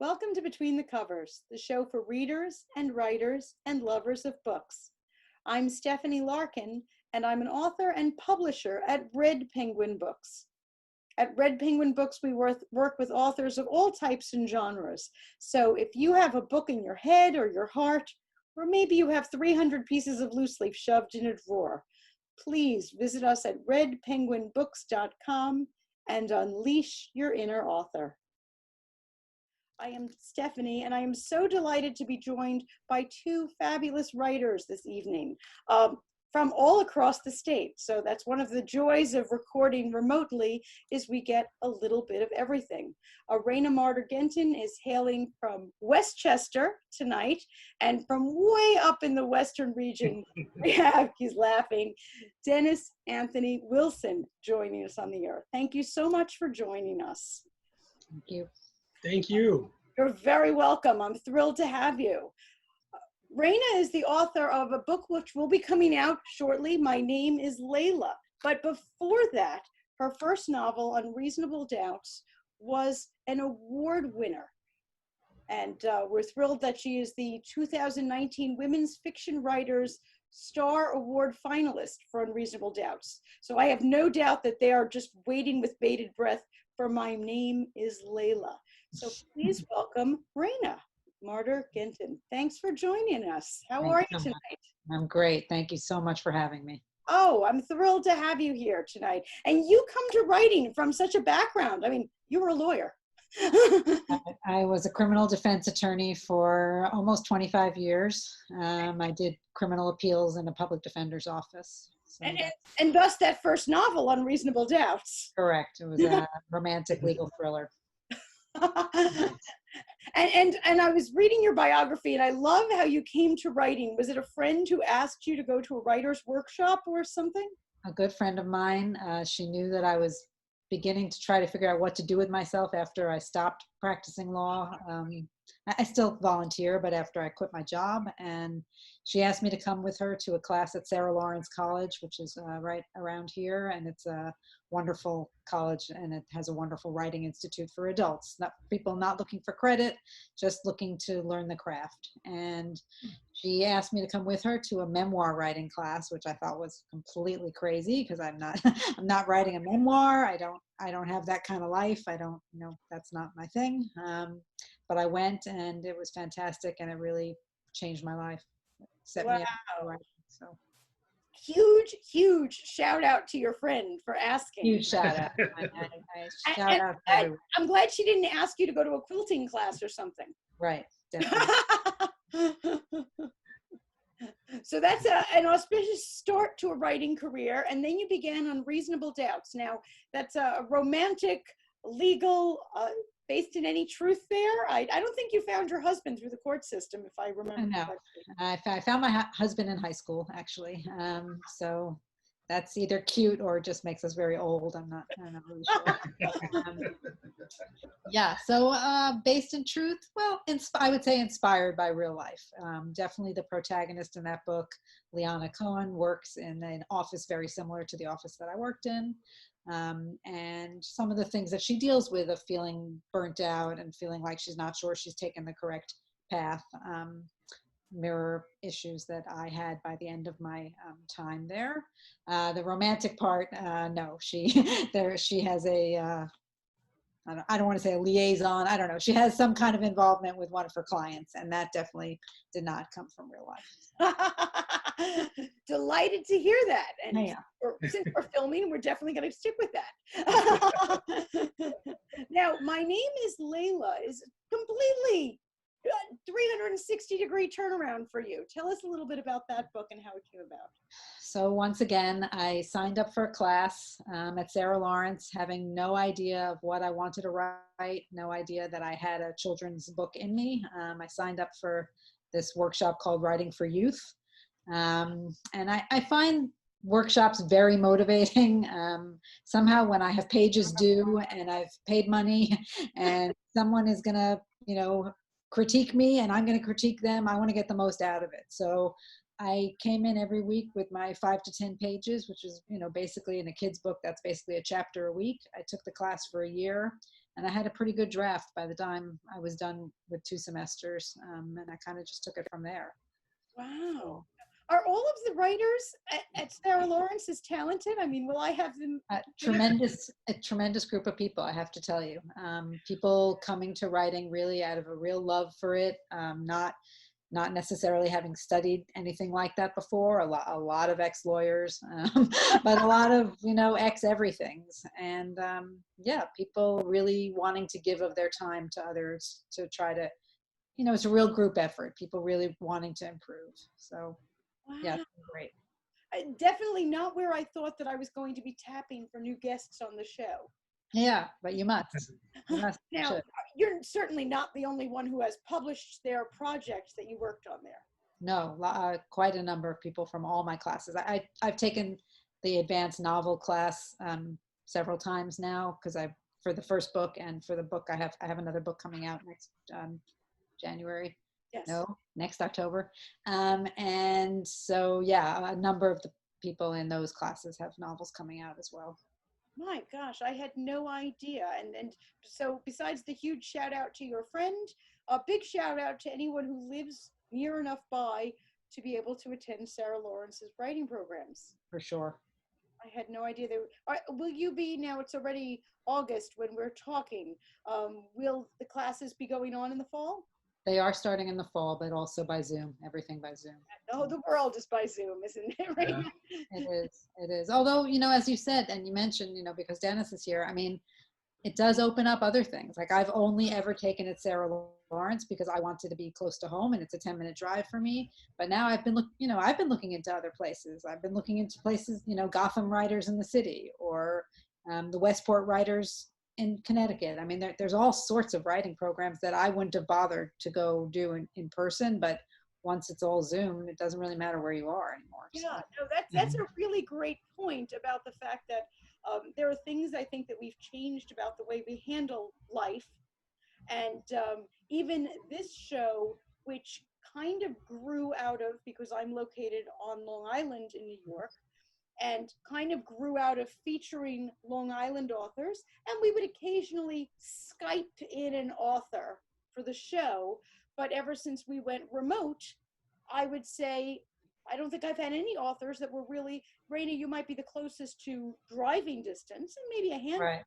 Welcome to Between the Covers, the show for readers and writers and lovers of books. I'm Stephanie Larkin, and I'm an author and publisher at Red Penguin Books. At Red Penguin Books, we work with authors of all types and genres. So if you have a book in your head or your heart, or maybe you have 300 pieces of loose leaf shoved in a drawer, please visit us at redpenguinbooks.com and unleash your inner author. I am Stephanie, and I am so delighted to be joined by two fabulous writers this evening from all across the state. So that's one of the joys of recording remotely, is we get a little bit of everything. Reyna Marder Gentin is hailing from Westchester tonight, and from way up in the western region, we have, he's laughing, Dennis Anthony Wilson joining us on the air. Thank you so much for joining us. Thank you. Thank you. You're very welcome. I'm thrilled to have you. Reyna is the author of a book which will be coming out shortly, My Name Is Layla. But before that, her first novel, Unreasonable Doubts, was an award winner. And we're thrilled that she is the 2019 Women's Fiction Writers Star Award finalist for Unreasonable Doubts. So I have no doubt that they are just waiting with bated breath for My Name Is Layla. So please welcome Reyna Marder Gentin. Thanks for joining us. How are you tonight? I'm great. Thank you so much for having me. Oh, I'm thrilled to have you here tonight. And you come to writing from such a background. I mean, you were a lawyer. I was a criminal defense attorney for almost 25 years. I did criminal appeals in a public defender's office. So and thus that first novel, Unreasonable Doubts. Correct. It was a romantic legal thriller. And I was reading your biography, and I love how you came to writing. Was it a friend who asked you to go to a writer's workshop or something? A good friend of mine, she knew that I was beginning to try to figure out what to do with myself after I stopped practicing law. I still volunteer, but after I quit my job, and she asked me to come with her to a class at Sarah Lawrence College, which is right around here, and it's a wonderful college, and it has a wonderful writing institute for adults, not people not looking for credit, just looking to learn the craft. And she asked me to come with her to a memoir writing class, which I thought was completely crazy because I'm not I'm not writing a memoir. I don't have that kind of life. I don't, that's not my thing. But I went, and it was fantastic, and it really changed my life. Set me up for writing, so. Huge shout out to your friend for asking. Huge shout out. Shout out to everyone. I'm glad she didn't ask you to go to a quilting class or something. Right, definitely. So that's an auspicious start to a writing career, and then you began Unreasonable Doubts. Now, that's a romantic, legal, based in any truth there? I don't think you found your husband through the court system, if I remember correctly. I found my husband in high school, actually. So that's either cute or just makes us very old. I'm not really sure. Yeah, so based in truth, well, I would say inspired by real life. Definitely the protagonist in that book, Liana Cohen, works in an office very similar to the office that I worked in. And some of the things that she deals with of feeling burnt out and feeling like she's not sure she's taken the correct path mirror issues that I had by the end of my time there. The romantic part, no, she has a I don't want to say a liaison. I don't know. She has some kind of involvement with one of her clients, and that definitely did not come from real life. Delighted to hear that. And yeah. Since we're filming, we're definitely going to stick with that. Now, My Name Is Layla is completely 360-degree turnaround for you. Tell us a little bit about that book and how it came about. So once again, I signed up for a class at Sarah Lawrence, having no idea of what I wanted to write, no idea that I had a children's book in me. I signed up for this workshop called Writing for Youth. And I find workshops very motivating. Somehow when I have pages due and I've paid money and someone is gonna, critique me and I'm gonna critique them, I wanna get the most out of it. So I came in every week with my 5 to 10 pages, which is, basically in a kid's book, that's basically a chapter a week. I took the class for a year. And I had a pretty good draft by the time I was done with 2 semesters. And I kind of just took it from there. Wow. So, Are all of the writers at Sarah Lawrence as talented? I mean, will I have them? a tremendous group of people, I have to tell you. People coming to writing really out of a real love for it, not necessarily having studied anything like that before. A lot of ex-lawyers, but a lot of ex-everythings, and yeah, people really wanting to give of their time to others to try to, it's a real group effort. People really wanting to improve. So yeah, Wow. it's been great. Definitely not where I thought that I was going to be tapping for new guests on the show. Yeah, but you must. You must. Now, Should. you're certainly not the only one who has published their projects that you worked on there. No, quite a number of people from all my classes. I've taken the advanced novel class several times now, because for the first book, and for the book I have another book coming out next January. Yes. No, next October. And so yeah, a number of the people in those classes have novels coming out as well. My gosh, I had no idea. And so besides the huge shout out to your friend, a big shout out to anyone who lives near enough by to be able to attend Sarah Lawrence's writing programs. For sure. I had no idea they were. Will you be, now it's already August when we're talking, will the classes be going on in the fall? They are starting in the fall, but also by Zoom, everything by Zoom. Oh, the world is by Zoom, isn't it? Right? Yeah. It is. Although, as you said, and you mentioned, because Dennis is here, I mean, it does open up other things. Like, I've only ever taken it Sarah Lawrence because I wanted to be close to home, and it's a 10-minute drive for me. But now I've been looking into other places. I've been looking into places, Gotham writers in the city, or the Westport writers in Connecticut. I mean, there's all sorts of writing programs that I wouldn't have bothered to go do in person, but once it's all Zoom, it doesn't really matter where you are anymore. Yeah, no, that's a really great point about the fact that there are things I think that we've changed about the way we handle life. And even this show, which kind of grew out of, because I'm located on Long Island in New York, and kind of grew out of featuring Long Island authors. And we would occasionally Skype in an author for the show. But ever since we went remote, I would say, I don't think I've had any authors that were really, Reyna, you might be the closest to driving distance, and maybe a handful. Right.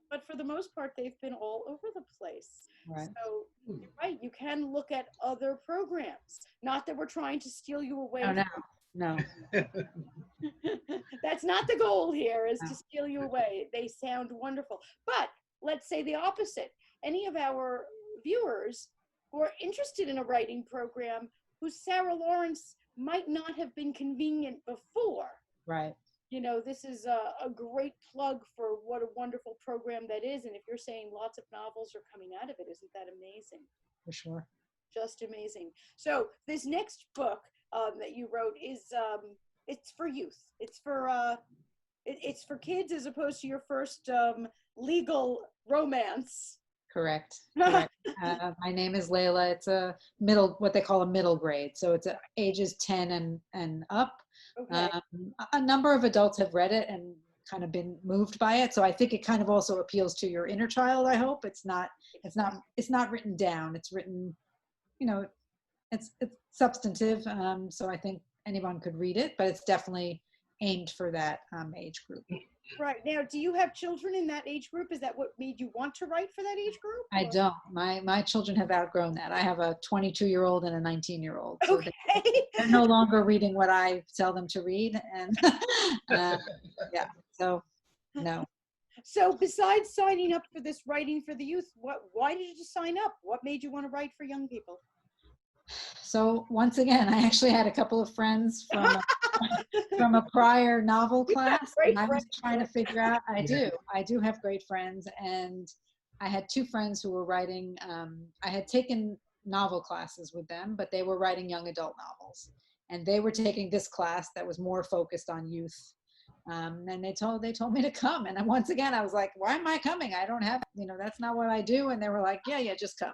But for the most part, they've been all over the place. Right. So you're right, you can look at other programs. Not that we're trying to steal you away. Oh, no. That's not the goal here, is to steal you away. They sound wonderful. But let's say the opposite. Any of our viewers who are interested in a writing program whose Sarah Lawrence might not have been convenient before. Right. This is a great plug for what a wonderful program that is. And if you're saying lots of novels are coming out of it, isn't that amazing? For sure. Just amazing. So this next book that you wrote is it's for youth. It's for kids, as opposed to your first legal romance. Correct. My Name Is Layla. It's what they call a middle grade. So it's ages 10 and up. Okay. A number of adults have read it and kind of been moved by it. So I think it kind of also appeals to your inner child, I hope. It's not written down. It's written, it's substantive. So I think anyone could read it, but it's definitely aimed for that age group. Right. Now, do you have children in that age group? Is that what made you want to write for that age group? I don't. My children have outgrown that. I have a 22-year-old and a 19-year-old. So okay. they're no longer reading what I tell them to read. And yeah, so no. So besides signing up for this Writing for the Youth, why did you sign up? What made you want to write for young people? So once again, I actually had a couple of friends from a prior novel class, and I was trying to figure out. I do have great friends, and I had 2 friends who were writing. I had taken novel classes with them, but they were writing young adult novels, and they were taking this class that was more focused on youth. And they told me to come, and once again, I was like, "Why am I coming? I don't have, that's not what I do." And they were like, "Yeah, just come."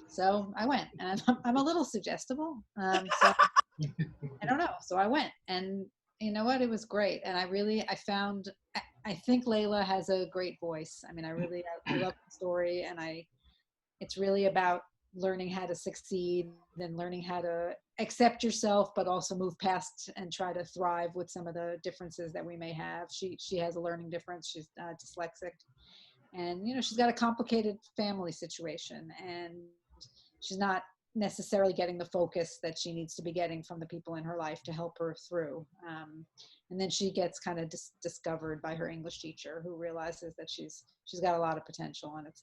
So I went, and I'm a little suggestible. So I don't know. So I went, and you know what? It was great. And I found I think Layla has a great voice. I mean, I love the story, and it's really about learning how to succeed and learning how to accept yourself, but also move past and try to thrive with some of the differences that we may have. She has a learning difference. She's dyslexic, and she's got a complicated family situation, and she's not necessarily getting the focus that she needs to be getting from the people in her life to help her through. And then she gets kind of discovered by her English teacher, who realizes that she's got a lot of potential, and it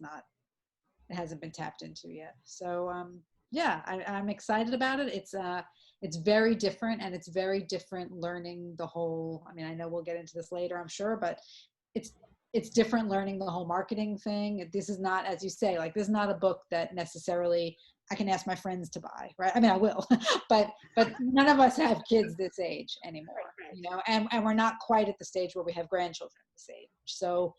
hasn't been tapped into yet. So yeah, I'm excited about it. It's very different, and it's very different learning the whole. I mean, I know we'll get into this later, I'm sure, but it's different learning the whole marketing thing. This is not, as you say, like, this is not a book that necessarily I can ask my friends to buy, right? I mean, I will, but none of us have kids this age anymore, and we're not quite at the stage where we have grandchildren this age. So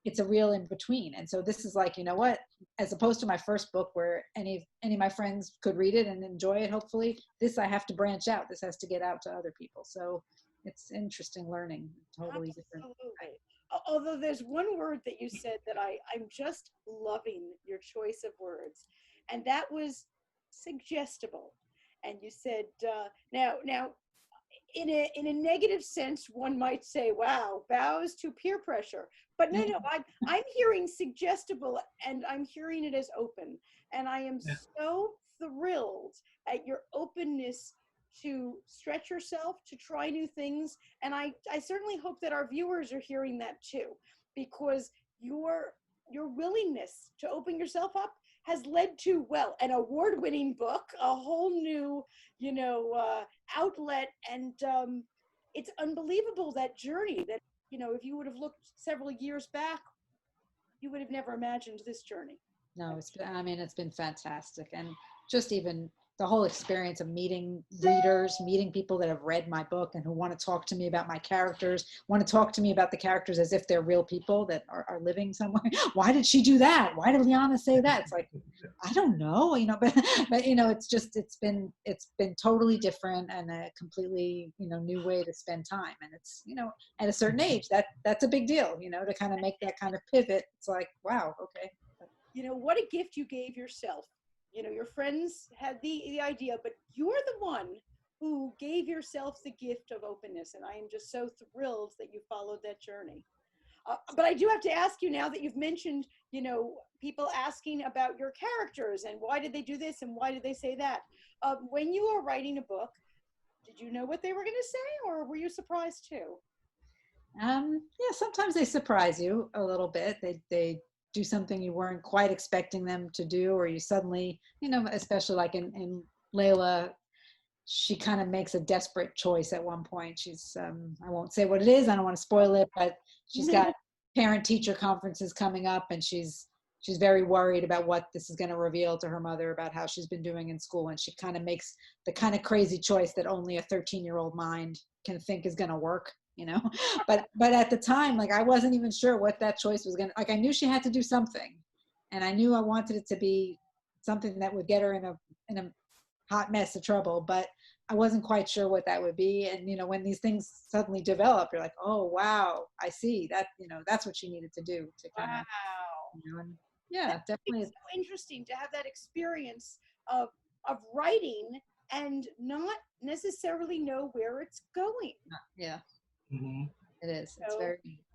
it's a real in between. And so this is like, what, as opposed to my first book where any of my friends could read it and enjoy it, hopefully, this I have to branch out. This has to get out to other people. So it's interesting learning, totally different. Absolutely. Although there's one word that you said that I'm just loving your choice of words, and that was suggestible. And you said, now, in a negative sense, one might say, wow, bows to peer pressure. But no, I'm hearing suggestible, and I'm hearing it as open. And I am so thrilled at your openness to stretch yourself, to try new things. And I certainly hope that our viewers are hearing that too, because your willingness to open yourself up has led to, well, an award-winning book, a whole new, outlet. And it's unbelievable, that journey that, if you would have looked several years back, you would have never imagined this journey. No, it's been fantastic. And just even the whole experience of meeting readers, meeting people that have read my book and who want to talk to me about my characters, want to talk to me about the characters as if they're real people that are living somewhere. Why did she do that? Why did Liana say that? It's like, I don't know, but it's been totally different, and a completely, new way to spend time. And it's, at a certain age, that's a big deal, to kind of make that kind of pivot. It's like, wow, okay. What a gift you gave yourself. Your friends had the idea, but you're the one who gave yourself the gift of openness. And I am just so thrilled that you followed that journey. But I do have to ask you, now that you've mentioned, people asking about your characters and why did they do this and why did they say that? When you were writing a book, did you know what they were going to say, or were you surprised too? Yeah, sometimes they surprise you a little bit. They do something you weren't quite expecting them to do, or you suddenly, especially like in Layla, she kind of makes a desperate choice at one point. She's, I won't say what it is, I don't want to spoil it, but she's got parent-teacher conferences coming up, and she's very worried about what this is going to reveal to her mother about how she's been doing in school. And she kind of makes the kind of crazy choice that only a 13-year-old mind can think is going to work. But at the time, like, I wasn't even sure what that choice was like, I knew she had to do something, and I knew I wanted it to be something that would get her in a hot mess of trouble, but I wasn't quite sure what that would be. And when these things suddenly develop, you're like, oh wow, I see that, that's what she needed to do to kind of, and yeah, That's definitely so interesting to have that experience of writing and not necessarily know where it's going. yeah. Mm-hmm. It is.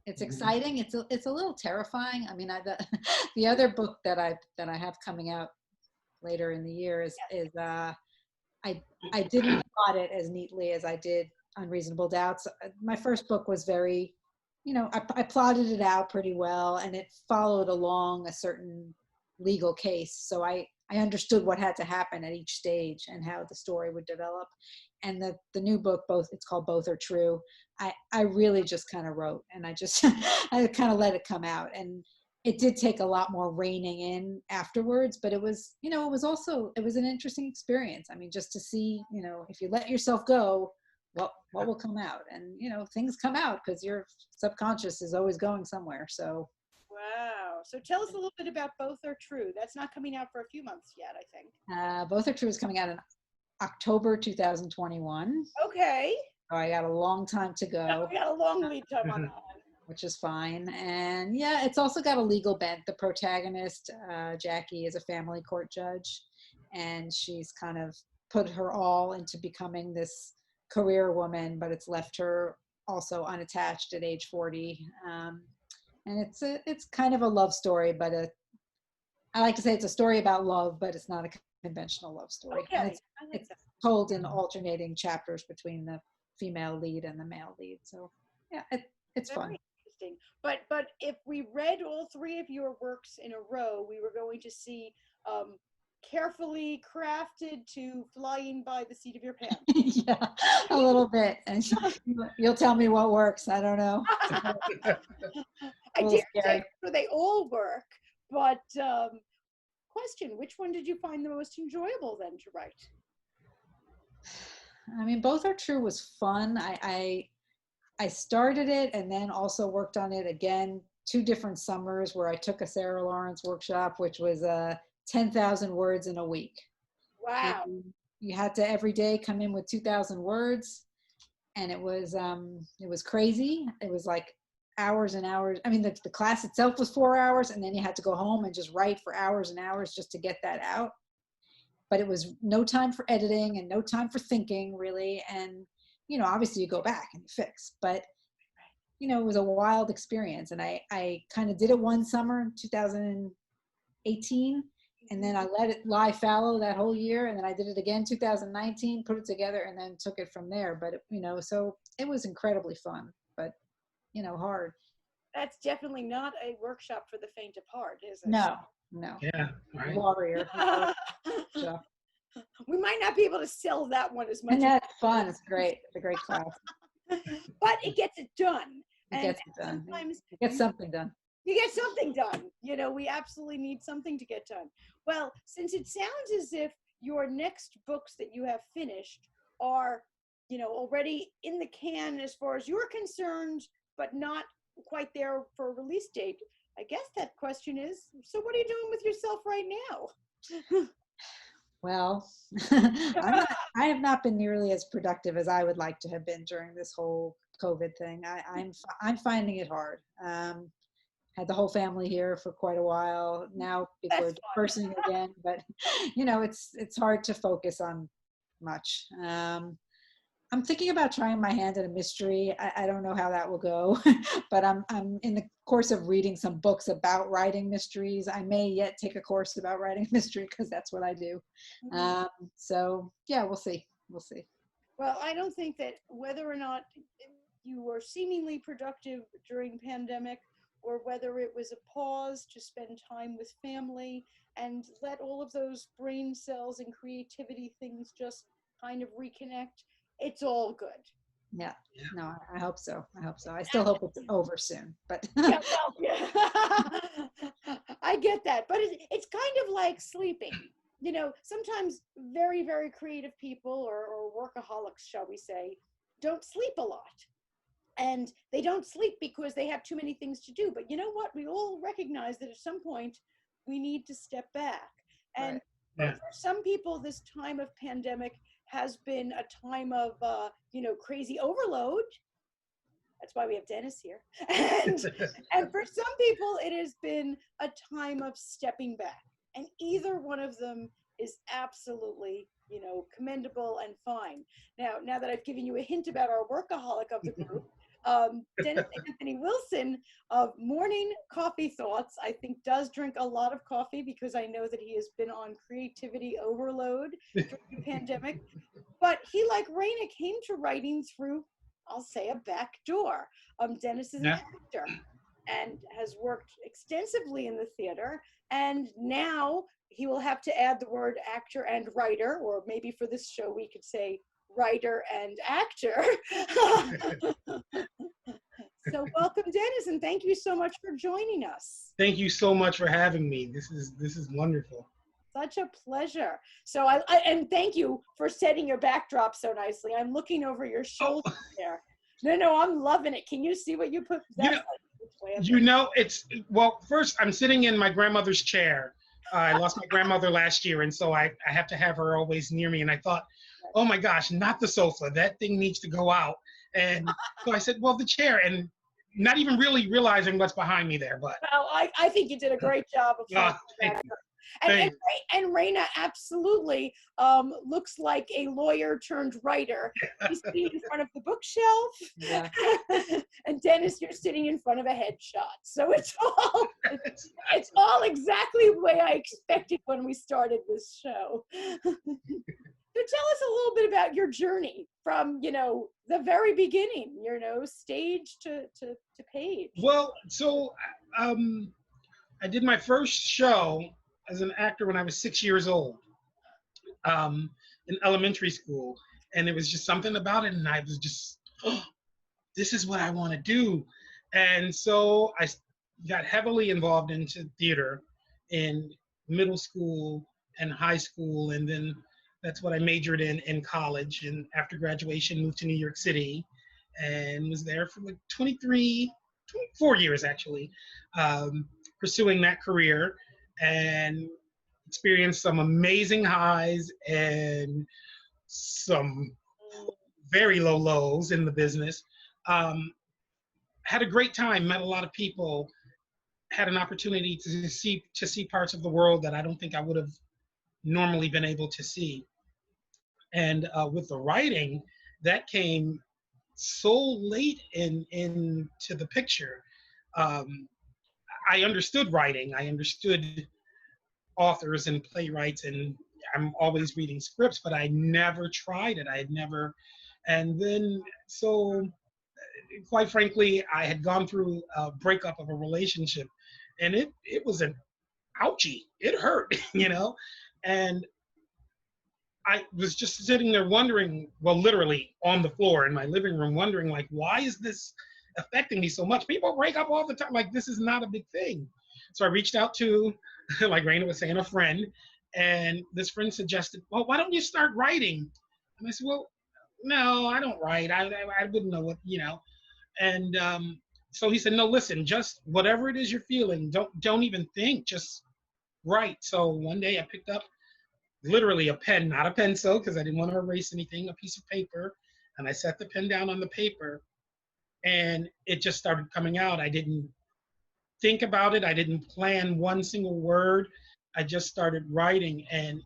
It's exciting. It's a little terrifying. I mean, the other book that I have coming out later in the year is I didn't plot it as neatly as I did Unreasonable Doubts. My first book was very, I plotted it out pretty well, and it followed along a certain legal case. So I understood what had to happen at each stage and how the story would develop. And the new book, it's called Both Are True. I really just kind of wrote, and I kind of let it come out. And it did take a lot more reining in afterwards, but it was an interesting experience. I mean, just to see, if you let yourself go, what will come out. And, things come out because your subconscious is always going somewhere. So. Wow. So tell us a little bit about Both Are True. That's not coming out for a few months yet, I think. Both Are True is coming out in October 2021. Okay. So I got a long time to go. We got a long lead time on that one. which is fine. And yeah, it's also got a legal bent. The protagonist, Jackie, is a family court judge, and she's kind of put her all into becoming this career woman, but it's left her also unattached at age 40. And it's kind of a love story, but I like to say it's a story about love, but it's not a conventional love story. Okay, And it's told in alternating chapters between the female lead and the male lead. So yeah, it's fun. Very interesting. But if we read all three of your works in a row, we were going to see carefully crafted to flying by the seat of your pants. Yeah, a little bit. And you'll tell me what works. I don't know. I dare say they all work, but question, which one did you find the most enjoyable then to write? I mean, both are true was fun. I started it and then also worked on it again 2 different summers where I took a Sarah Lawrence workshop, which was 10,000 words in a week. Wow. And you had to every day come in with 2,000 words, and it was crazy. It was like hours and hours. I mean, the class itself was 4 hours, and then you had to go home and just write for hours and hours just to get that out. But it was no time for editing and no time for thinking, really. And, you know, obviously you go back and you fix, but, you know, it was a wild experience. And I kind of did it one summer, 2018, and then I let it lie fallow that whole year. And then I did it again, 2019, put it together, and then took it from there. But, you know, so it was incredibly fun, but, you know, hard. That's definitely not a workshop for the faint of heart, is it? No. Yeah. Right. Warrior. We might not be able to sell that one as much. And that's fun. It's great. It's a great class. But it gets it done. It gets it done. Sometimes it gets something done. You get something done. You know, we absolutely need something to get done. Well, since it sounds as if your next books that you have finished are, you know, already in the can as far as you're concerned, but not quite there for a release date, I guess that question is, so what are you doing with yourself right now? Well, I have not been nearly as productive as I would like to have been during this whole COVID thing. I'm finding it hard. Had the whole family here for quite a while. Now people are dispersing again, but you know, it's hard to focus on much. I'm thinking about trying my hand at a mystery. I don't know how that will go, but I'm in the course of reading some books about writing mysteries. I may yet take a course about writing mystery because that's what I do. So yeah, we'll see. We'll see. Well, I don't think that whether or not you were seemingly productive during pandemic, or whether it was a pause to spend time with family and let all of those brain cells and creativity things just kind of reconnect, it's all good. Yeah. No, I hope so. I still hope it's over soon, but yeah, well, yeah. I get that, but it's kind of like sleeping. You know, sometimes very, very creative people or workaholics, shall we say, don't sleep a lot. And they don't sleep because they have too many things to do. But you know what? We all recognize that at some point we need to step back. And for some people, this time of pandemic has been a time of, you know, crazy overload. That's why we have Dennis here. And for some people, it has been a time of stepping back. And either one of them is absolutely, you know, commendable and fine. Now that I've given you a hint about our workaholic of the group, Dennis Anthony Wilson of Morning Coffee Thoughts, I think does drink a lot of coffee because I know that he has been on creativity overload during the pandemic. But he, like Reyna, came to writing through, I'll say, a back door. Dennis is an actor and has worked extensively in the theater. And now he will have to add the word actor and writer, or maybe for this show we could say writer and actor. So welcome, Dennis, and thank you so much for joining us. Thank you so much for having me. This is wonderful. Such a pleasure. So and thank you for setting your backdrop so nicely. I'm looking over your shoulder there. No, I'm loving it. Can you see what you put? Well, first I'm sitting in my grandmother's chair. I lost my grandmother last year, and so I have to have her always near me. And I thought, oh my gosh, not the sofa. That thing needs to go out. And so I said, well, the chair. And not even really realizing what's behind me there, but. Well, I think you did a great job of Thank that. you. And Reyna absolutely looks like a lawyer turned writer. He's sitting in front of the bookshelf, Yeah. and Dennis, you're sitting in front of a headshot. So it's all exactly the way I expected when we started this show. So tell us a little bit about your journey from, the very beginning, stage to page. Well, so I did my first show as an actor when I was 6 years old, in elementary school. And it was just something about it. And I was just, oh, this is what I want to do. And so I got heavily involved into theater in middle school and high school. And then that's what I majored in college. And after graduation, moved to New York City and was there for like 24 years actually, pursuing that career, and experienced some amazing highs and some very low lows in the business. Had a great time, met a lot of people, had an opportunity to see parts of the world that I don't think I would have normally been able to see. And with the writing, that came so late into the picture. I understood writing. I understood authors and playwrights, and I'm always reading scripts, but I never tried it. I had never. And then, so quite frankly, I had gone through a breakup of a relationship, and it was an ouchie. It hurt, and I was just sitting there wondering, well, literally on the floor in my living room, wondering, like, why is this affecting me so much? People break up all the time. Like, this is not a big thing. So I reached out to, like Reyna was saying, a friend. And this friend suggested, well, why don't you start writing? And I said, well, no, I don't write. I wouldn't know what, And so he said, no, listen, just whatever it is you're feeling, don't even think, just write. So one day I picked up literally a pen, not a pencil, because I didn't want to erase anything, a piece of paper. And I set the pen down on the paper, and it just started coming out. I didn't think about it. I didn't plan one single word. I just started writing, and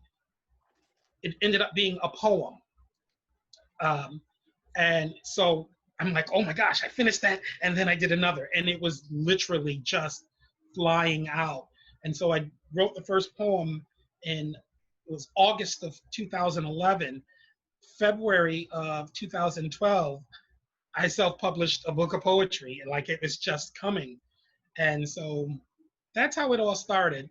it ended up being a poem. And so I'm like, oh my gosh, I finished that. And then I did another, and it was literally just flying out. And so I wrote the first poem in, it was August of 2011. February of 2012, I self-published a book of poetry, like it was just coming. And so that's how it all started.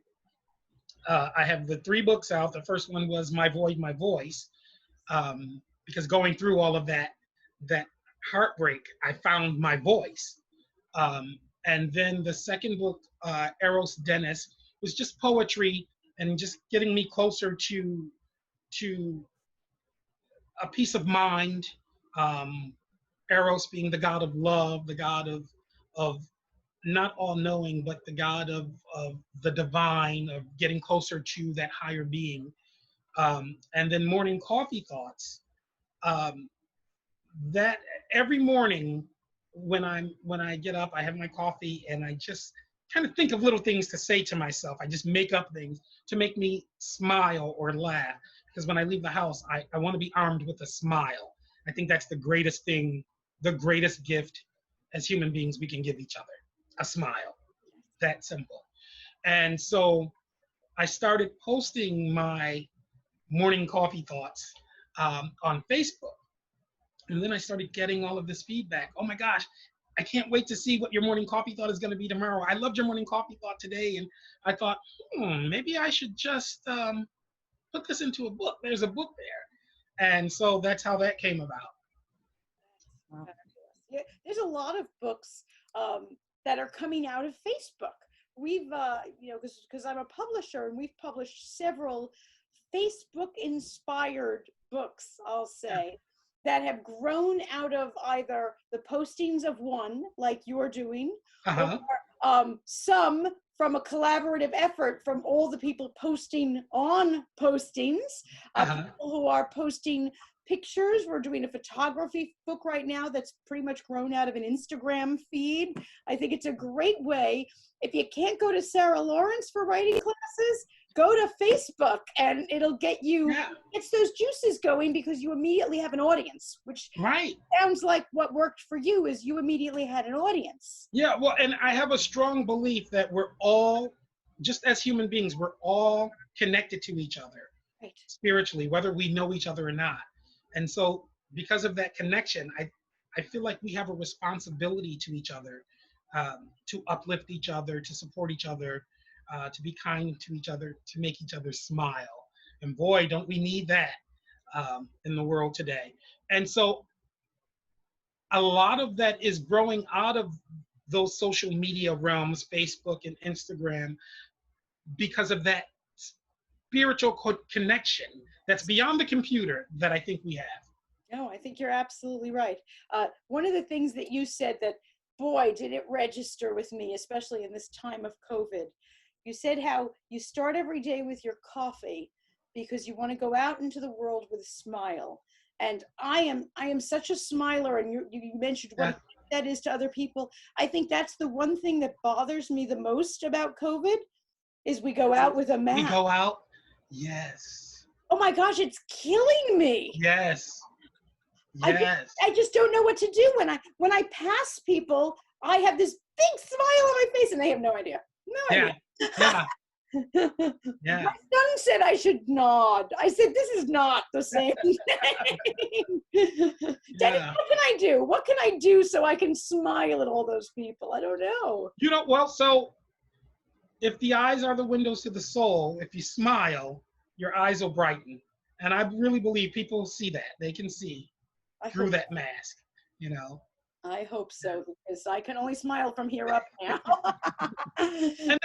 I have the 3 books out. The first one was My Void, My Voice, because going through all of that heartbreak, I found my voice. And then the second book, Eros Dennis, was just poetry and just getting me closer to a peace of mind. Eros being the god of love, the god of not all knowing, but the god of the divine, of getting closer to that higher being. And then Morning Coffee Thoughts. That every morning when I get up, I have my coffee and I just kind of think of little things to say to myself. I just make up things to make me smile or laugh. Because when I leave the house, I want to be armed with a smile. I think that's the greatest thing, the greatest gift as human beings we can give each other, a smile. That simple. And so I started posting my morning coffee thoughts on Facebook. And then I started getting all of this feedback. Oh my gosh, I can't wait to see what your morning coffee thought is going to be tomorrow. I loved your morning coffee thought today. And I thought, maybe I should just put this into a book. There's a book there. And so that's how that came about. Wow. Yeah, there's a lot of books that are coming out of Facebook. We've, because I'm a publisher, and we've published several Facebook-inspired books, I'll say, that have grown out of either the postings of one, like you're doing, or some from a collaborative effort from all the people posting on postings, people who are posting pictures. We're doing a photography book right now that's pretty much grown out of an Instagram feed. I think it's a great way. If you can't go to Sarah Lawrence for writing classes, go to Facebook, and it'll get you, it's those juices going, because you immediately have an audience, which sounds like what worked for you is you immediately had an audience. Yeah, well, and I have a strong belief that we're all, just as human beings, we're all connected to each other spiritually, whether we know each other or not. And so because of that connection, I feel like we have a responsibility to each other, to uplift each other, to support each other, to be kind to each other, to make each other smile. And boy, don't we need that in the world today. And so a lot of that is growing out of those social media realms, Facebook and Instagram, because of that spiritual connection that's beyond the computer that I think we have. No, I think you're absolutely right. One of the things that you said that, boy, did it register with me, especially in this time of COVID. You said how you start every day with your coffee because you want to go out into the world with a smile. And I am such a smiler, and you mentioned what that is to other people. I think that's the one thing that bothers me the most about COVID is we go out with a mask. We go out, yes. Oh my gosh, it's killing me. Yes. Yes. I just don't know what to do when I pass people. I have this big smile on my face, and they have no idea. No idea. Yeah. My son said I should nod. I said, this is not the same thing. Daddy, what can I do? What can I do so I can smile at all those people? I don't know. You know, well, so if the eyes are the windows to the soul, if you smile, your eyes will brighten. And I really believe people see that. They can see through that mask, you know. I hope so, because I can only smile from here up now. And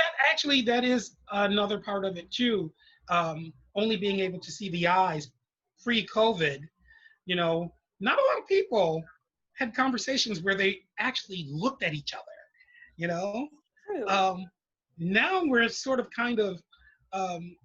that is another part of it too. Only being able to see the eyes pre-COVID, you know, not a lot of people had conversations where they actually looked at each other, you know. True. Now we're sort of kind of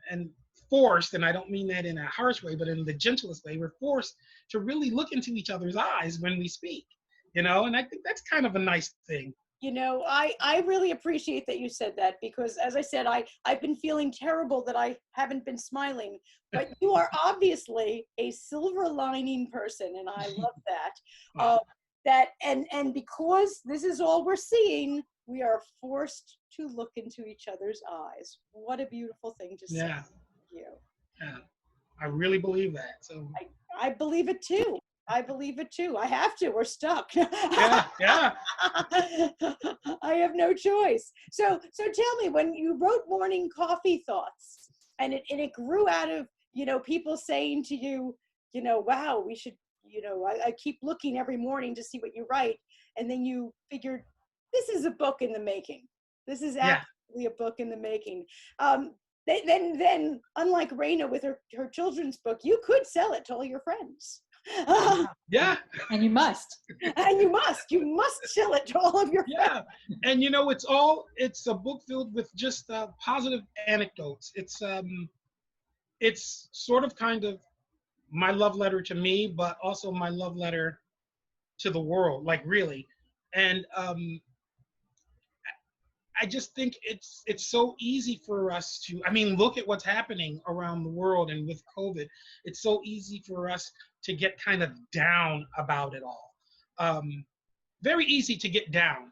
and forced, and I don't mean that in a harsh way, but in the gentlest way, we're forced to really look into each other's eyes when we speak. You know, and I think that's kind of a nice thing. You know, I really appreciate that you said that, because as I said, I've been feeling terrible that I haven't been smiling, but you are obviously a silver lining person, and I love that. And because this is all we're seeing, we are forced to look into each other's eyes. What a beautiful thing to say. Yeah. You. Yeah. I really believe that. So I believe it too. I believe it too. I have to. We're stuck. Yeah. I have no choice. So tell me, when you wrote Morning Coffee Thoughts, and it grew out of, you know, people saying to you, you know, wow, we should, you know, I keep looking every morning to see what you write, and then you figured this is a book in the making. This is absolutely a book in the making. Then unlike Reyna with her children's book, you could sell it to all your friends. Yeah. And you must. And you must sell it to all of your friends. And you know, it's a book filled with just positive anecdotes. It's sort of kind of my love letter to me, but also my love letter to the world, like really. And I just think it's so easy for us to, I mean, look at what's happening around the world, and with COVID, it's so easy for us to get kind of down about it all. Very easy to get down.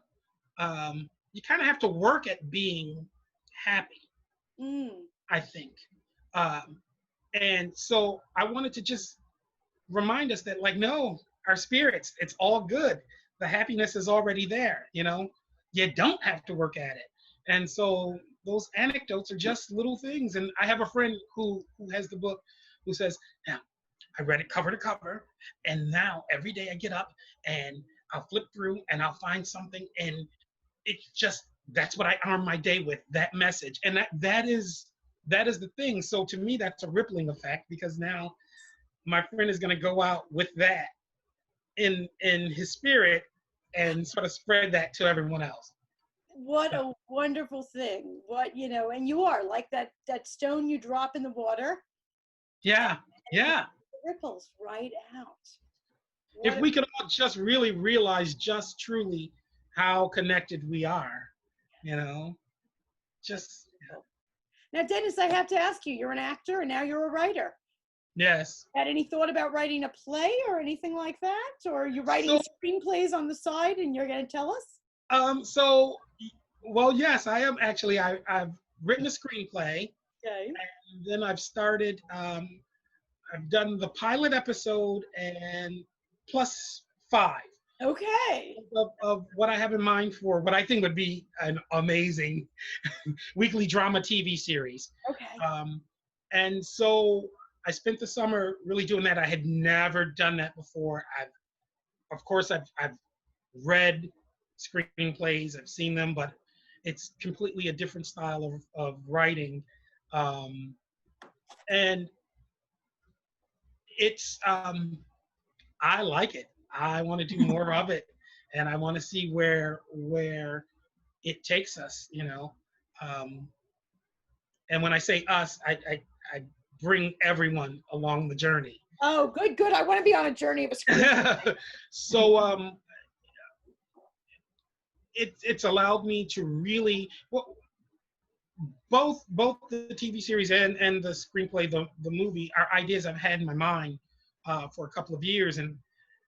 You kind of have to work at being happy, I think. And so I wanted to just remind us that, like, no, our spirits, it's all good. The happiness is already there, you know? You don't have to work at it. And so those anecdotes are just little things. And I have a friend who has the book who says, now, I read it cover to cover, and now every day I get up and I'll flip through and I'll find something, and it's just, that's what I arm my day with, that message. And that is the thing. So to me, that's a rippling effect, because now my friend is going to go out with that in his spirit and sort of spread that to everyone else. What a wonderful thing. What, you know, and you are like that stone you drop in the water. Yeah. ripples right out. If we could all just really realize just truly how connected we are, you know, just, Now, Dennis, I have to ask you, you're an actor and now you're a writer. yes. Had any thought about writing a play or anything like that? Or are you writing So, screenplays on the side and you're going to tell us? so, well, yes, I am actually, I've written a screenplay, Okay. and then I've started, I've done the pilot episode and plus 5 Okay. of what I have in mind for what I think would be an amazing weekly drama TV series. Okay. And so I spent the summer really doing that. I had never done that before. Of course, I've read screenplays, I've seen them, but it's completely a different style of writing. And it's, I like it. I want to do more of it, and I want to see where it takes us, you know. And when I say us, I bring everyone along the journey. Oh, good, good. I want to be on a journey of a screenplay. So it's allowed me to really, well, both the TV series and the screenplay, the movie, are ideas I've had in my mind for a couple of years, and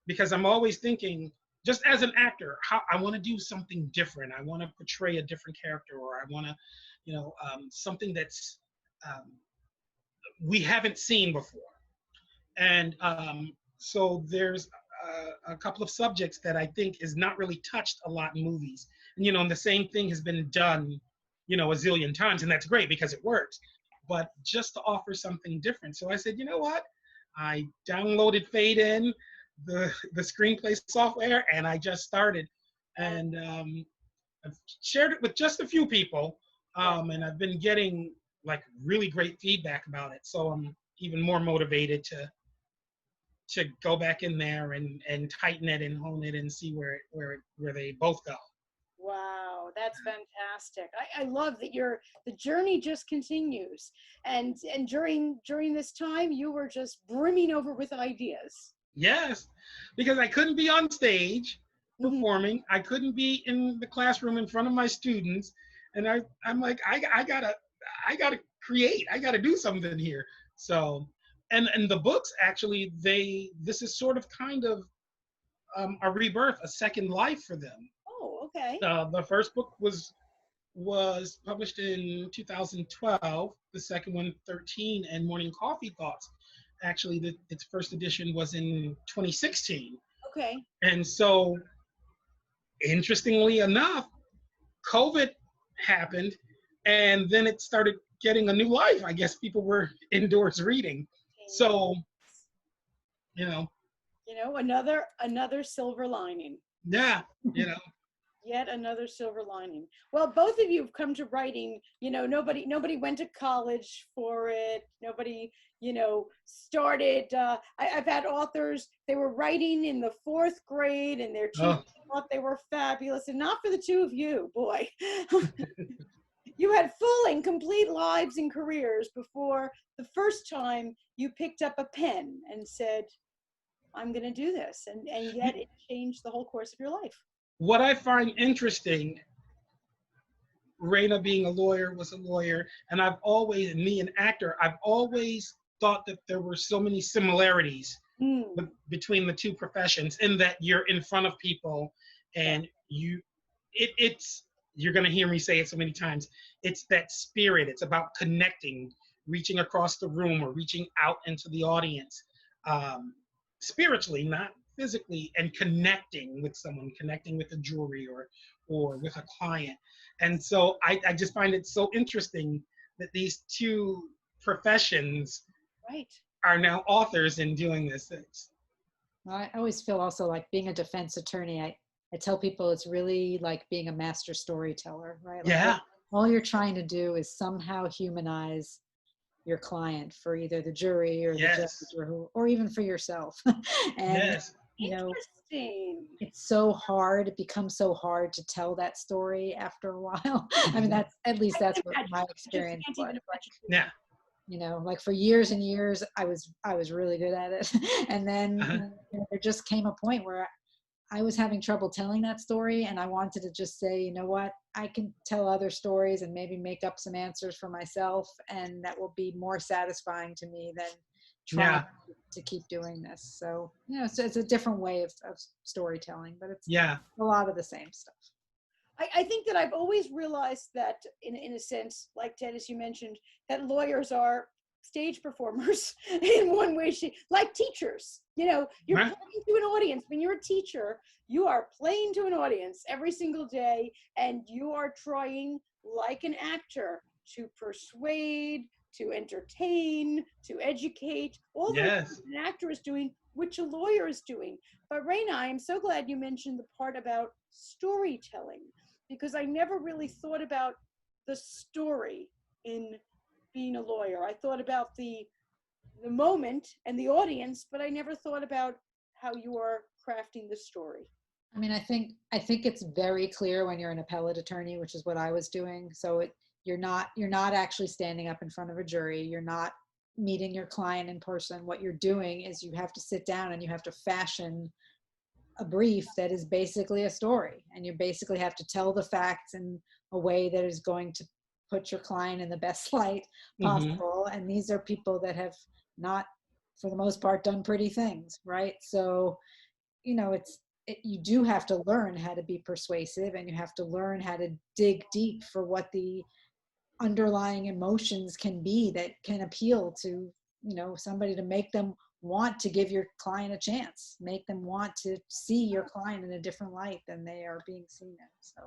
because I'm always thinking, just as an actor, how I want to do something different. I want to portray a different character, or I want to, you know, something that's we haven't seen before. And so there's a couple of subjects that I think is not really touched a lot in movies. And, you know, and the same thing has been done, you know, a zillion times, and that's great because it works. But just to offer something different. So I said, you know what? I downloaded Fade In, the screenplay software, and I just started. And I've shared it with just a few people, and I've been getting like really great feedback about it. So I'm even more motivated to go back in there and tighten it and hone it and see where they both go. Wow, that's fantastic. I love that the journey just continues. And during this time, you were just brimming over with ideas. Yes, because I couldn't be on stage performing. Mm-hmm. I couldn't be in the classroom in front of my students. And I'm like, I gotta create. I gotta do something here. So, and the books actually, this is sort of kind of a rebirth, a second life for them. Oh, okay. The first book was published in 2012. The second one, 13, and Morning Coffee Thoughts. Actually, its first edition was in 2016. Okay. And so, interestingly enough, COVID happened, and then it started getting a new life. I guess people were indoors reading. So, you know, another silver lining. Yeah, you know. Yet another silver lining. Well, both of you have come to writing, you know, nobody went to college for it. Nobody, you know, started, I've had authors, they were writing in the 4th grade and their teachers thought they were fabulous, and not for the two of you, boy. You had full and complete lives and careers before the first time you picked up a pen and said, I'm going to do this. And yet it changed the whole course of your life. What I find interesting, Reyna being a lawyer, was a lawyer, and me an actor, I've always thought that there were so many similarities between the two professions, in that you're in front of people and you're going to hear me say it so many times, it's that spirit. It's about connecting, reaching across the room or reaching out into the audience, spiritually, not physically, and connecting with someone, connecting with a jury or with a client. And so I just find it so interesting that these two professions are now authors in doing this. I always feel also like being a defense attorney, I tell people it's really like being a master storyteller, right? Like Yeah. all you're trying to do is somehow humanize your client for either the jury or the judge or even for yourself. And you know, it's so hard. It becomes so hard to tell that story after a while. I mean, that's what my experience was. Yeah. You know, like for years and years, I was really good at it. And then there just came a point where I was having trouble telling that story, and I wanted to just say, you know what, I can tell other stories and maybe make up some answers for myself, and that will be more satisfying to me than trying to keep doing this. So, you know, so it's a different way of storytelling, but it's a lot of the same stuff. I think that I've always realized that in a sense, like Dennis, you mentioned, that lawyers are stage performers in one way, like teachers. You know, you're playing to an audience. When you're a teacher, you are playing to an audience every single day, and you are trying, like an actor, to persuade, to entertain, to educate, all the things an actor is doing, which a lawyer is doing. But Reyna, I am so glad you mentioned the part about storytelling, because I never really thought about the story in being a lawyer. I thought about the moment and the audience, but I never thought about how you are crafting the story. I mean, I think it's very clear when you're an appellate attorney, which is what I was doing. So you're not actually standing up in front of a jury. You're not meeting your client in person. What you're doing is you have to sit down and you have to fashion a brief that is basically a story, and you basically have to tell the facts in a way that is going to put your client in the best light possible. And these are people that have not, for the most part, done pretty things, right? So, you know, you do have to learn how to be persuasive, and you have to learn how to dig deep for what the underlying emotions can be that can appeal to, you know, somebody, to make them want to give your client a chance, make them want to see your client in a different light than they are being seen in. So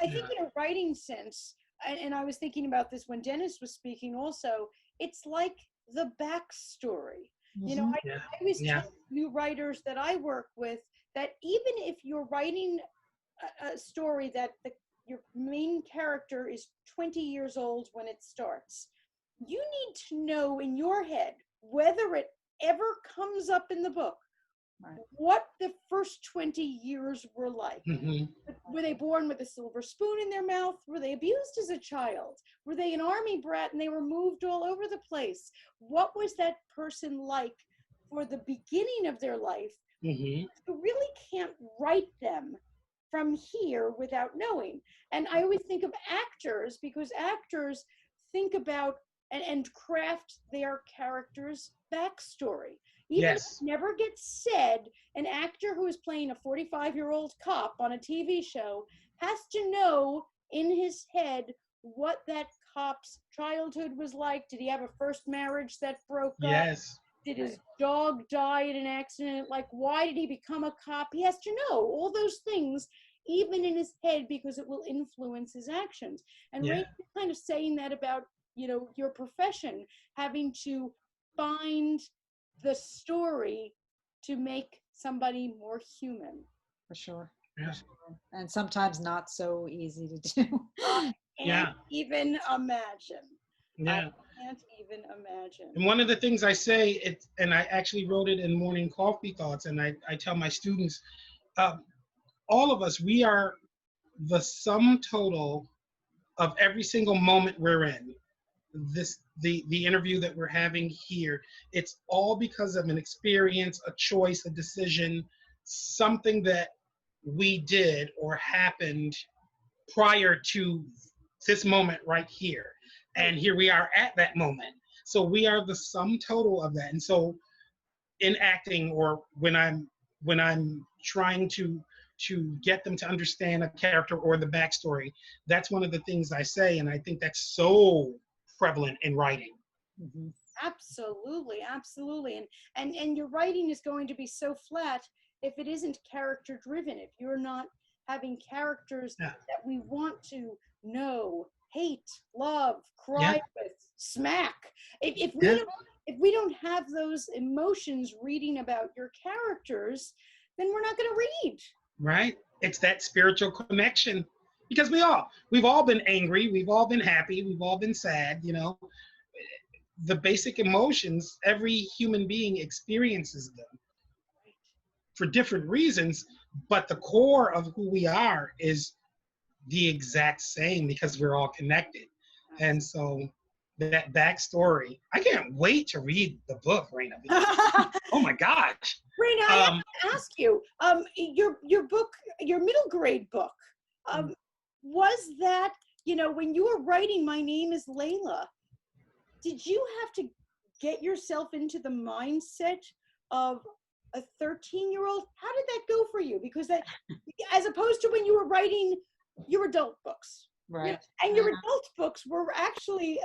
I think in a writing sense, and I was thinking about this when Dennis was speaking also, it's like the backstory. You know, I always tell new writers that I work with that even if you're writing a story that your main character is 20 years old when it starts, you need to know in your head whether it ever comes up in the book, what the first 20 years were like. Were they born with a silver spoon in their mouth? Were they abused as a child? Were they an army brat and they were moved all over the place? What was that person like for the beginning of their life? You really can't write them from here without knowing. And I always think of actors, because actors think about and craft their character's backstory. Even if it never gets said, an actor who is playing a 45-year-old cop on a TV show has to know in his head what that cop's childhood was like. Did he have a first marriage that broke up? Did his dog die in an accident? Like, why did he become a cop? He has to know all those things, even in his head, because it will influence his actions. And Reyna is kind of saying that about, you know, your profession, having to find the story to make somebody more human. For sure. And sometimes not so easy to do. I can't even imagine. I can't even imagine. And one of the things I say, and I actually wrote it in Morning Coffee Thoughts, and I tell my students, all of us, we are the sum total of every single moment we're in. The interview that we're having here, it's all because of an experience, a choice, a decision, something that we did or happened prior to this moment right here. And here we are at that moment. So we are the sum total of that. And so in acting, or when I'm trying to get them to understand a character or the backstory, that's one of the things I say. And I think that's so prevalent in writing. Absolutely, absolutely. And your writing is going to be so flat if it isn't character driven, if you're not having characters that we want to know, hate, love, cry with, smack. If we don't have those emotions reading about your characters, then we're not going to read. Right? It's that spiritual connection. Because we've all been angry, we've all been happy, we've all been sad, you know. The basic emotions, every human being experiences them for different reasons, but the core of who we are is the exact same because we're all connected. And so that backstory. I can't wait to read the book, Reyna. Oh my gosh. Reyna, I have to ask you, your book, your middle grade book, was that, you know, when you were writing My Name Is Layla, did you have to get yourself into the mindset of a 13-year-old? How did that go for you? Because that, as opposed to when you were writing your adult books, Right. you know, and your adult books were actually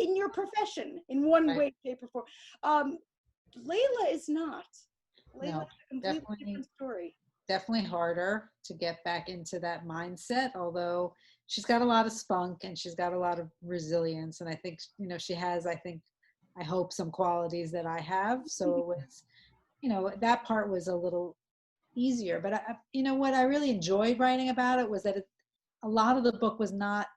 in your profession in one way, shape, or form. Layla is not. Layla is a completely different story. Definitely harder to get back into that mindset, although she's got a lot of spunk and she's got a lot of resilience. And I think, you know, she has, I hope, some qualities that I have. So it was, you know, that part was a little easier. But, you know, what I really enjoyed writing about it was that a lot of the book was not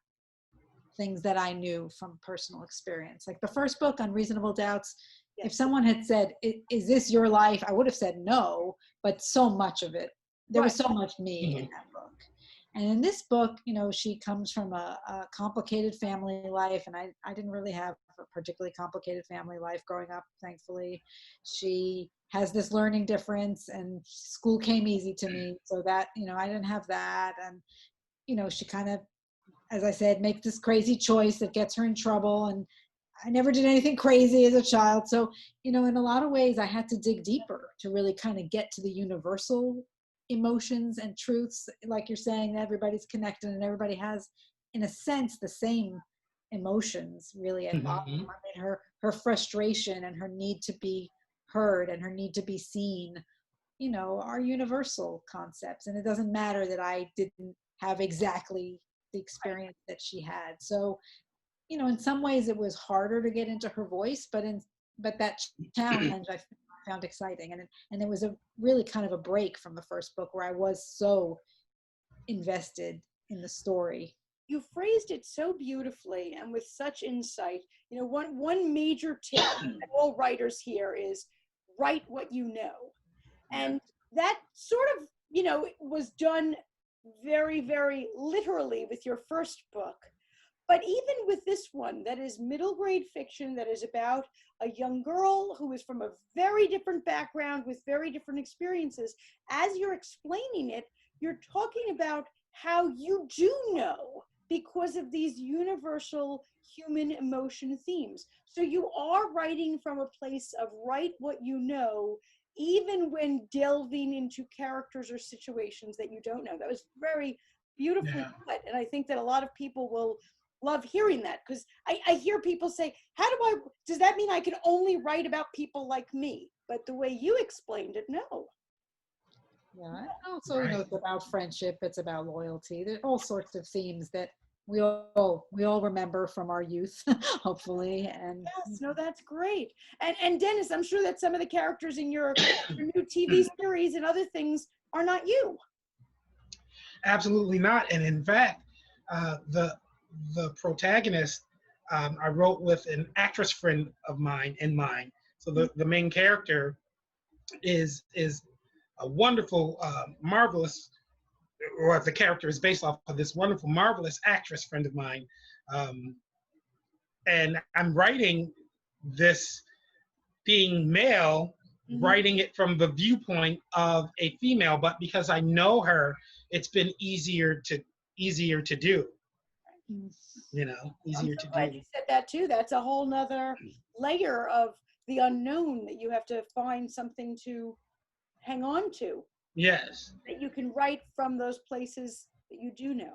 things that I knew from personal experience. Like the first book, Unreasonable Doubts, if someone had said, is this your life? I would have said no, but so much of it, there was so much me in that book. And in this book, you know, she comes from a complicated family life, and I didn't really have a particularly complicated family life growing up, thankfully. She has this learning difference, and school came easy to me, so that, you know, I didn't have that. And, you know, she kind of, as I said, makes this crazy choice that gets her in trouble, and I never did anything crazy as a child. So, you know, in a lot of ways, I had to dig deeper to really kind of get to the universal emotions and truths. Like you're saying, everybody's connected and everybody has, in a sense, the same emotions really at bottom. I mean, her frustration and her need to be heard and her need to be seen, you know, are universal concepts. And it doesn't matter that I didn't have exactly the experience that she had. So, you know, in some ways it was harder to get into her voice, but that challenge I found exciting. And it was a really kind of a break from the first book where I was so invested in the story. You phrased it so beautifully and with such insight. You know, one major tip that all writers hear is write what you know. And that sort of, you know, was done very, very literally with your first book. But even with this one, that is middle grade fiction, that is about a young girl who is from a very different background with very different experiences, as you're explaining it, you're talking about how you do know because of these universal human emotion themes. So you are writing from a place of write what you know, even when delving into characters or situations that you don't know. That was very beautifully put. And I think that a lot of people will love hearing that, because I hear people say, does that mean I can only write about people like me? But the way you explained it, no. Yeah, also, you know, it's about friendship, it's about loyalty. There's all sorts of themes that we all remember from our youth, hopefully. And yes, no, that's great. And Dennis, I'm sure that some of the characters in your new TV series and other things are not you. Absolutely not. And in fact, the protagonist I wrote with an actress friend of mine in mind. So the main character is a wonderful, marvelous, or the character is based off of this wonderful, marvelous actress friend of mine. And I'm writing this being male, writing it from the viewpoint of a female, but because I know her, it's been easier to do. You know, easier to do. I'm glad you said that too. That's a whole nother layer of the unknown that you have to find something to hang on to. Yes. That you can write from those places that you do know.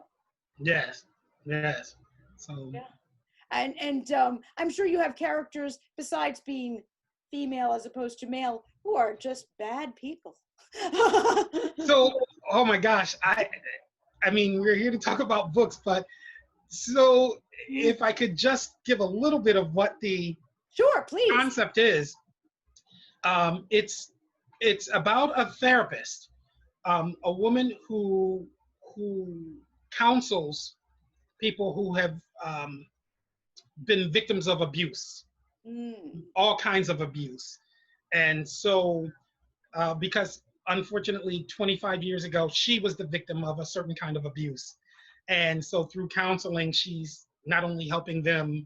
Yes. Yes. So. Yeah. And I'm sure you have characters besides being female as opposed to male who are just bad people. So, oh my gosh, I mean, we're here to talk about books, but so if I could just give a little bit of what the sure, please, concept is, it's about a therapist, a woman who counsels people who have been victims of abuse, all kinds of abuse. And so, because unfortunately 25 years ago, she was the victim of a certain kind of abuse. And so through counseling, she's not only helping them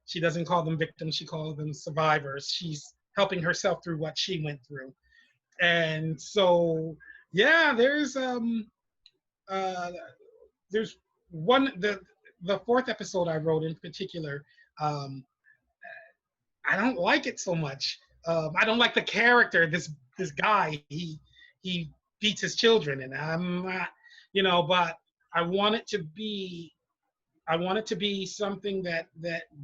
She doesn't call them victims, she calls them survivors. She's helping herself through what she went through. And so, yeah, uh, there's one, the fourth episode I wrote in particular, um, I don't like it so much. I don't like the character. This guy, he beats his children, and I'm not, But I want it to be, I want it to be something that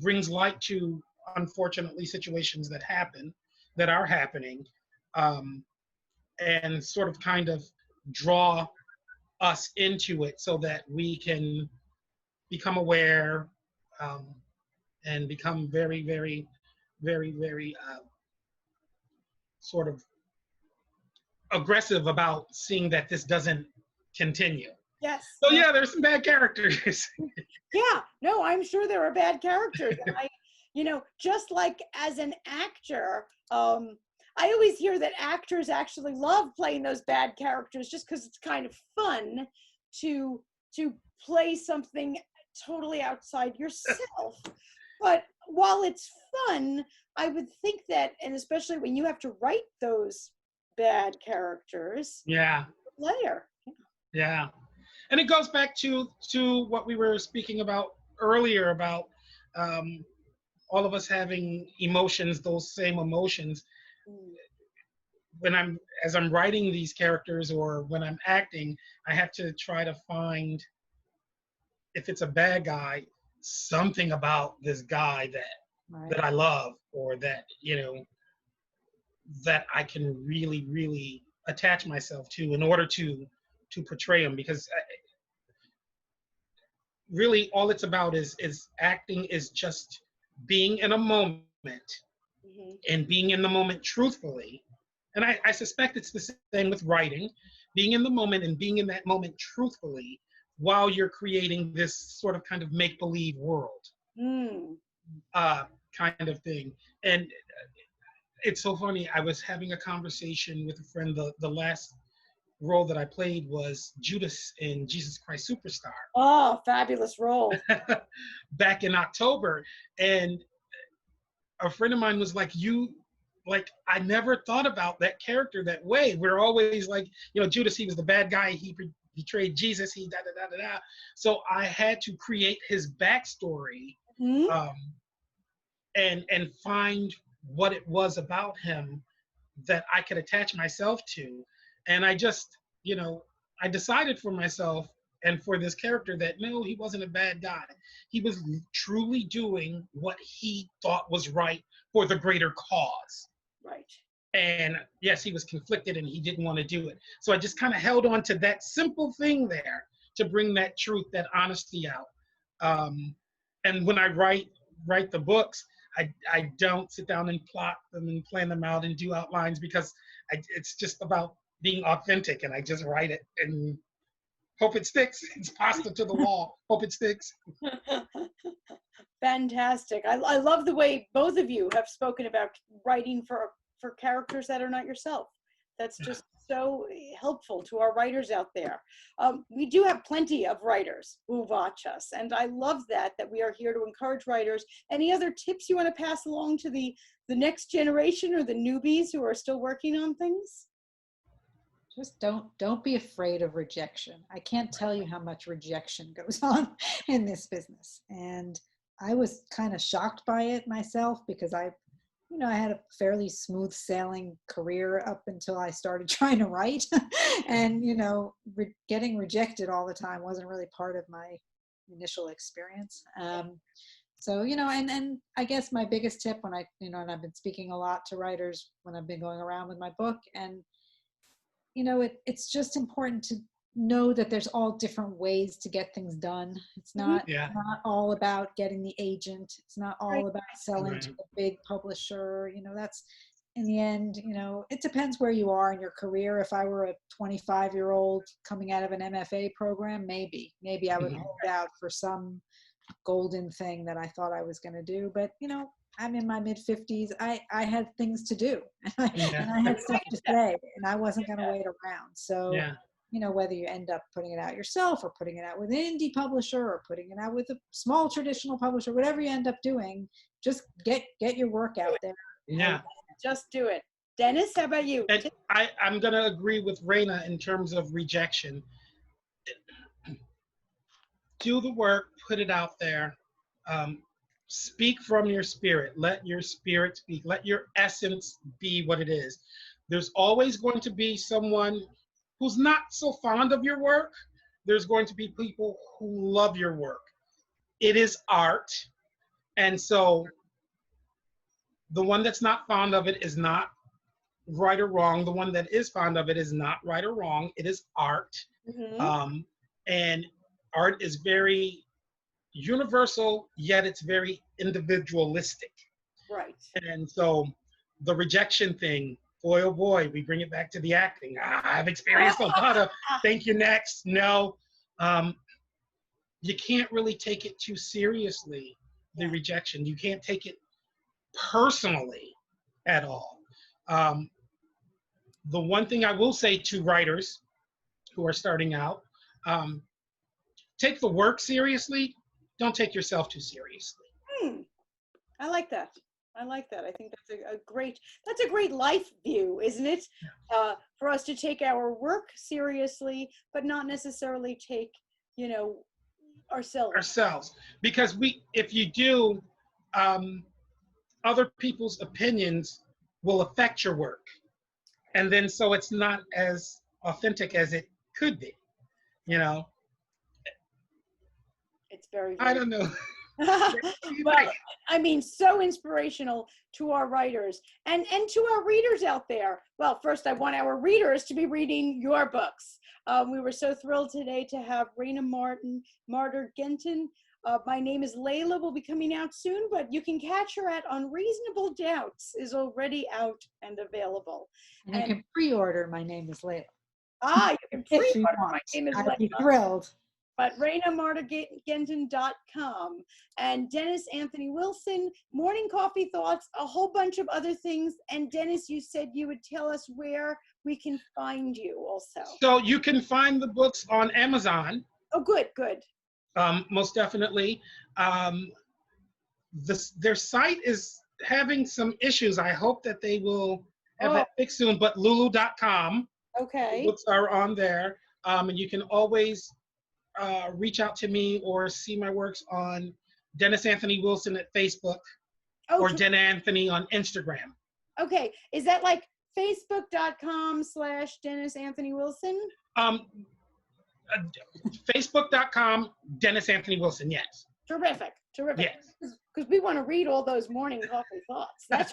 brings light to unfortunately situations that happen, that are happening, um, and sort of kind of draw us into it so that we can become aware, um, and become very, very, very, very sort of aggressive about seeing that this doesn't continue. Yes. So yeah, there's some bad characters. Yeah, no, I'm sure there are bad characters. Just like as an actor, I always hear that actors actually love playing those bad characters just because it's kind of fun to play something totally outside yourself. But while it's fun, I would think that, and especially when you have to write those bad characters, Yeah. layer. Yeah. And it goes back to what we were speaking about earlier about all of us having emotions, those same emotions. As I'm writing these characters or when I'm acting, I have to try to find, if it's a bad guy, something about this guy that I love, or that, that I can really, really attach myself to in order to portray him. Because really all it's about is acting is just being in a moment, and being in the moment truthfully. And I suspect it's the same with writing, being in the moment and being in that moment truthfully while you're creating this sort of kind of make-believe world, kind of thing. And it's so funny. I was having a conversation with a friend. The last role that I played was Judas in Jesus Christ Superstar. Oh, fabulous role. Back in October. And a friend of mine was like, I never thought about that character that way. We're always like, Judas, he was the bad guy. He betrayed Jesus. He da da da da da. So I had to create his backstory, and find what it was about him that I could attach myself to. And I just, I decided for myself and for this character that no, he wasn't a bad guy. He was truly doing what he thought was right for the greater cause. Right. And yes, he was conflicted and he didn't want to do it. So I just kind of held on to that simple thing there to bring that truth, that honesty out. And when I write the books, I don't sit down and plot them and plan them out and do outlines, because it's just about being authentic, and I just write it and hope it sticks. It's pasta to the wall. Hope it sticks. Fantastic. I love the way both of you have spoken about writing for characters that are not yourself. That's just so helpful to our writers out there. We do have plenty of writers who watch us, and I love that we are here to encourage writers. Any other tips you want to pass along to the next generation or the newbies who are still working on things? Just don't be afraid of rejection. I can't tell you how much rejection goes on in this business. And I was kind of shocked by it myself, because I had a fairly smooth sailing career up until I started trying to write. And, getting rejected all the time wasn't really part of my initial experience. So, and I guess my biggest tip when and I've been speaking a lot to writers when I've been going around with my book, and it's just important to know that there's all different ways to get things done. It's not all about getting the agent. It's not all about selling to the big publisher. That's, in the end, it depends where you are in your career. If I were a 25-year-old coming out of an MFA program, maybe I would hold out for some golden thing that I thought I was going to do. But, I'm in my mid-50s. I had things to do, and I had stuff to say, and I wasn't going to wait around. So, you know, whether you end up putting it out yourself or putting it out with an indie publisher or putting it out with a small traditional publisher, whatever you end up doing, just get your work out there. Yeah. Just do it. Dennis, how about you? And I'm going to agree with Reyna in terms of rejection. Do the work, put it out there. Speak from your spirit. Let your spirit speak. Let your essence be what it is. There's always going to be someone who's not so fond of your work. There's going to be people who love your work. It is art. And so the one that's not fond of it is not right or wrong. The one that is fond of it is not right or wrong. It is art. Mm-hmm. And art is very universal, yet it's very individualistic. Right. And so the rejection thing, boy, oh boy, we bring it back to the acting. I've experienced a lot of thank you next. No, you can't really take it too seriously, the rejection. You can't take it personally at all. The one thing I will say to writers who are starting out, take the work seriously. Don't take yourself too seriously. I like that. I like that. I think that's a great life view, isn't it? For us to take our work seriously, but not necessarily take, you know, ourselves. Because if you do, other people's opinions will affect your work. And then so it's not as authentic as it could be, you know? It's very I don't know. Well, I mean, so inspirational to our writers and to our readers out there. Well, first, I want our readers to be reading your books. We were so thrilled today to have Reyna Marder Gentin. My Name Is Layla will be coming out soon, but you can catch her at Unreasonable Doubts is already out and available. And you can pre-order My Name Is Layla. You can pre-order My Name Is Layla. I'd be thrilled. But ReynaMarderGentin.com and Dennis Anthony Wilson, Morning Coffee Thoughts, a whole bunch of other things. And Dennis, you said you would tell us where we can find you also. So you can find the books on Amazon. Oh, good. Most definitely. Their site is having some issues. I hope that they will have that fixed soon, but lulu.com. Okay. The books are on there. And you can always reach out to me or see my works on Dennis Anthony Wilson at Facebook or Den Anthony on Instagram. Okay. Is that like Facebook.com/Dennis Anthony Wilson? Facebook.com, Dennis Anthony Wilson, yes. Terrific. Yes. Because we want to read all those morning coffee thoughts. That's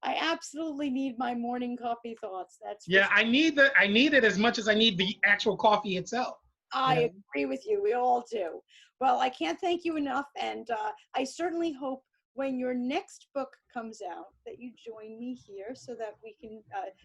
I absolutely need my morning coffee thoughts. I need it as much as I need the actual coffee itself. I agree with you. We all do. Well, I can't thank you enough, and I certainly hope when your next book comes out that you join me here so that we can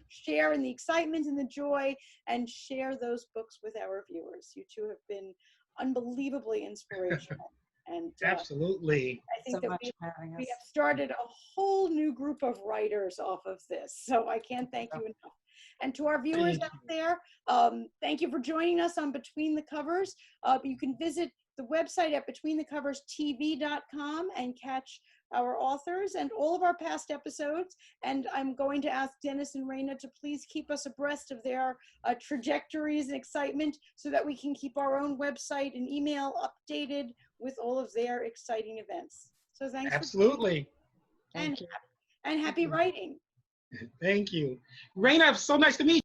share in the excitement and the joy and share those books with our viewers. You two have been unbelievably inspirational. And absolutely. I think that we have started a whole new group of writers off of this. So I can't thank you enough. And to our viewers out there, thank you for joining us on Between the Covers. You can visit the website at betweenthecoverstv.com and catch our authors and all of our past episodes. And I'm going to ask Dennis and Reyna to please keep us abreast of their trajectories and excitement so that we can keep our own website and email updated with all of their exciting events. So thanks. Absolutely. And happy writing. Thank you. Reyna, so nice to meet you.